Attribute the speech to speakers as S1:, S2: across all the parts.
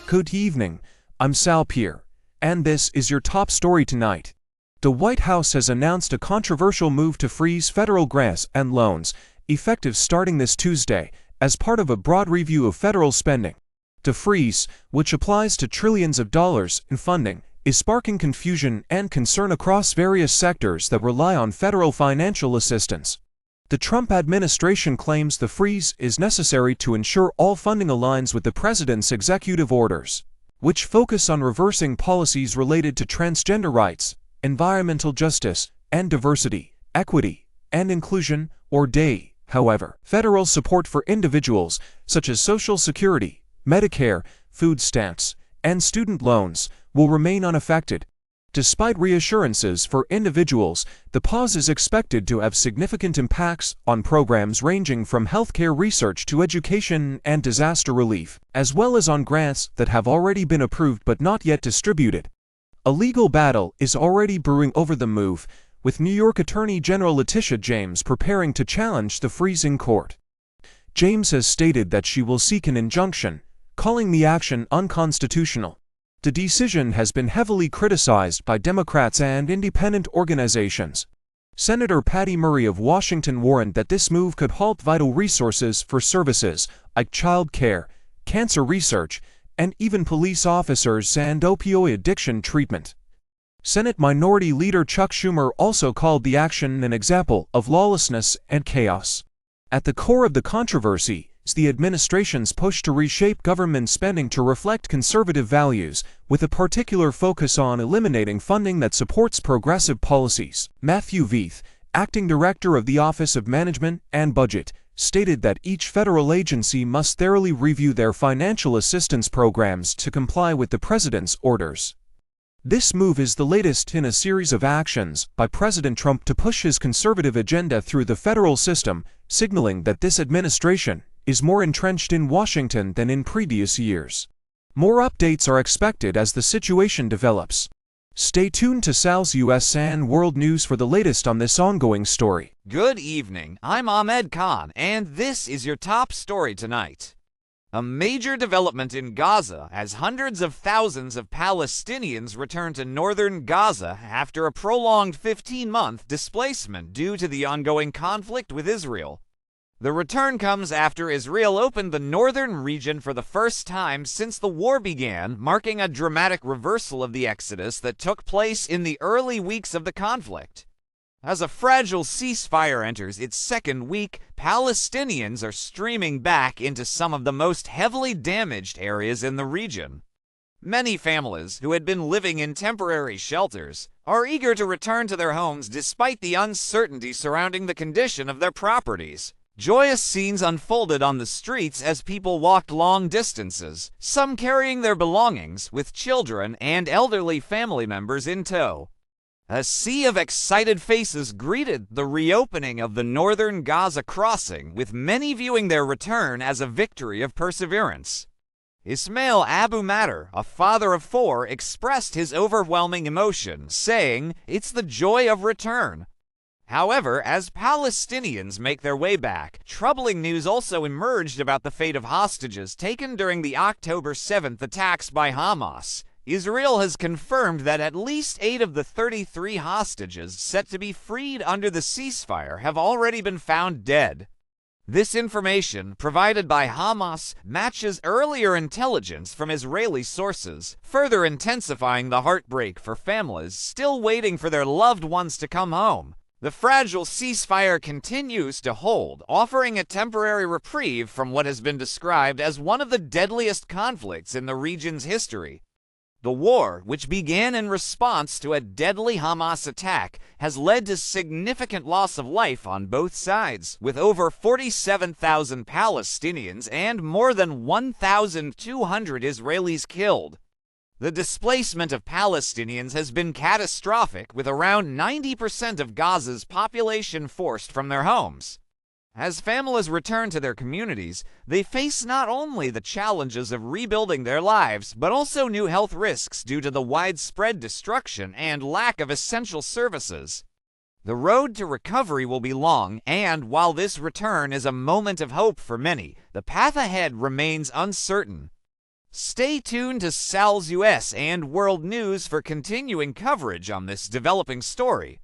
S1: Good evening, I'm Sal Pierre, and this is your top story tonight. The White House has announced a controversial move to freeze federal grants and loans, effective starting this Tuesday, as part of a broad review of federal spending. The freeze, which applies to trillions of dollars in funding, is sparking confusion and concern across various sectors that rely on federal financial assistance. The Trump administration claims the freeze is necessary to ensure all funding aligns with the president's executive orders, which focus on reversing policies related to transgender rights, environmental justice, and diversity, equity, and inclusion, or DEI. However, federal support for individuals, such as Social Security, Medicare, food stamps, and student loans, will remain unaffected. Despite reassurances for individuals, the pause is expected to have significant impacts on programs ranging from healthcare research to education and disaster relief, as well as on grants that have already been approved but not yet distributed. A legal battle is already brewing over the move, with New York Attorney General Letitia James preparing to challenge the freeze in court. James has stated that she will seek an injunction, calling the action unconstitutional. The decision has been heavily criticized by Democrats and independent organizations. Senator Patty Murray of Washington warned that this move could halt vital resources for services like child care, cancer research, and even police officers and opioid addiction treatment. Senate Minority Leader Chuck Schumer also called the action an example of lawlessness and chaos. At the core of the controversy is the administration's push to reshape government spending to reflect conservative values, with a particular focus on eliminating funding that supports progressive policies. Matthew Veith, acting director of the Office of Management and Budget, stated that each federal agency must thoroughly review their financial assistance programs to comply with the president's orders. This move is the latest in a series of actions by President Trump to push his conservative agenda through the federal system, signaling that this administration is more entrenched in Washington than in previous years. More updates are expected as the situation develops. Stay tuned to Sal's US and World News for the latest on this ongoing story.
S2: Good evening, I'm Ahmed Khan, and this is your top story tonight. A major development in Gaza as hundreds of thousands of Palestinians return to northern Gaza after a prolonged 15-month displacement due to the ongoing conflict with Israel. The return comes after Israel opened the northern region for the first time since the war began, marking a dramatic reversal of the exodus that took place in the early weeks of the conflict. As a fragile ceasefire enters its second week, Palestinians are streaming back into some of the most heavily damaged areas in the region. Many families who had been living in temporary shelters are eager to return to their homes despite the uncertainty surrounding the condition of their properties. Joyous scenes unfolded on the streets as people walked long distances, some carrying their belongings, with children and elderly family members in tow. A sea of excited faces greeted the reopening of the northern Gaza crossing, with many viewing their return as a victory of perseverance. Ismail Abu Matter, a father of 4, expressed his overwhelming emotion, saying, "It's the joy of return." However, as Palestinians make their way back, troubling news also emerged about the fate of hostages taken during the October 7th attacks by Hamas. Israel has confirmed that at least 8 of the 33 hostages set to be freed under the ceasefire have already been found dead. This information, provided by Hamas, matches earlier intelligence from Israeli sources, further intensifying the heartbreak for families still waiting for their loved ones to come home. The fragile ceasefire continues to hold, offering a temporary reprieve from what has been described as one of the deadliest conflicts in the region's history. The war, which began in response to a deadly Hamas attack, has led to significant loss of life on both sides, with over 47,000 Palestinians and more than 1,200 Israelis killed. The displacement of Palestinians has been catastrophic, with around 90% of Gaza's population forced from their homes. As families return to their communities, they face not only the challenges of rebuilding their lives, but also new health risks due to the widespread destruction and lack of essential services. The road to recovery will be long, and while this return is a moment of hope for many, the path ahead remains uncertain. Stay tuned to Sal's US and World News for continuing coverage on this developing story.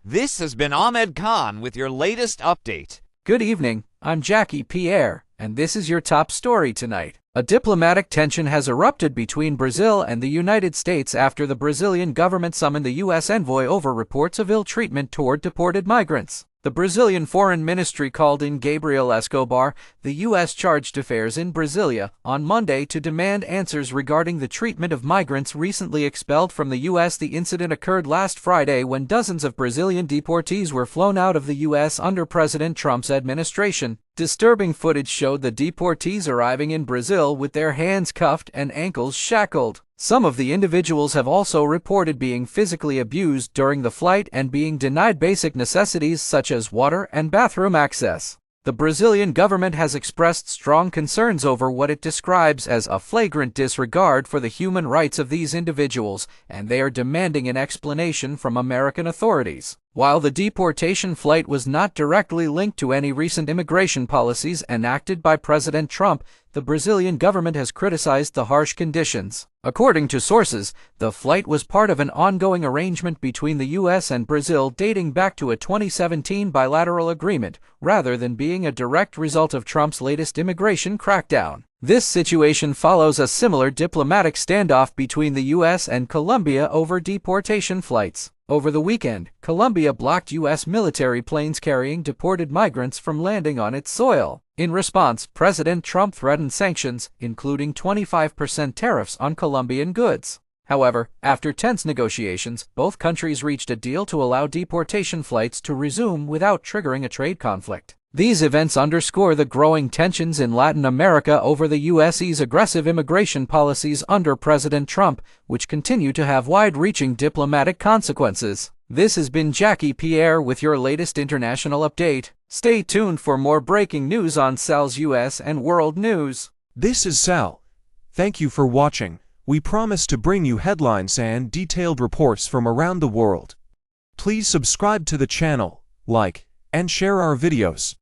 S2: This has been Ahmed Khan with your latest update.
S3: Good evening, I'm Jackie Pierre, and this is your top story tonight. A diplomatic tension has erupted between Brazil and the United States after the Brazilian government summoned the U.S. envoy over reports of ill treatment toward deported migrants. The Brazilian Foreign Ministry called in Gabriel Escobar, the U.S. charged affairs in Brasilia, on Monday to demand answers regarding the treatment of migrants recently expelled from the U.S. The incident occurred last Friday when dozens of Brazilian deportees were flown out of the U.S. under President Trump's administration. Disturbing footage showed the deportees arriving in Brazil with their hands cuffed and ankles shackled. Some of the individuals have also reported being physically abused during the flight and being denied basic necessities such as water and bathroom access. The Brazilian government has expressed strong concerns over what it describes as a flagrant disregard for the human rights of these individuals, and they are demanding an explanation from American authorities. While the deportation flight was not directly linked to any recent immigration policies enacted by President Trump, the Brazilian government has criticized the harsh conditions. According to sources, the flight was part of an ongoing arrangement between the U.S. and Brazil dating back to a 2017 bilateral agreement, rather than being a direct result of Trump's latest immigration crackdown. This situation follows a similar diplomatic standoff between the U.S. and Colombia over deportation flights. Over the weekend, Colombia blocked U.S. military planes carrying deported migrants from landing on its soil. In response, President Trump threatened sanctions, including 25% tariffs on Colombian goods. However, after tense negotiations, both countries reached a deal to allow deportation flights to resume without triggering a trade conflict. These events underscore the growing tensions in Latin America over the U.S.'s aggressive immigration policies under President Trump, which continue to have wide-reaching diplomatic consequences. This has been Jackie Pierre with your latest international update. Stay tuned for more breaking news on Sal's US and World News.
S1: This is Sal. Thank you for watching. We promise to bring you headlines and detailed reports from around the world. Please subscribe to the channel, like, and share our videos.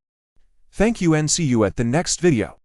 S1: Thank you and see you at the next video.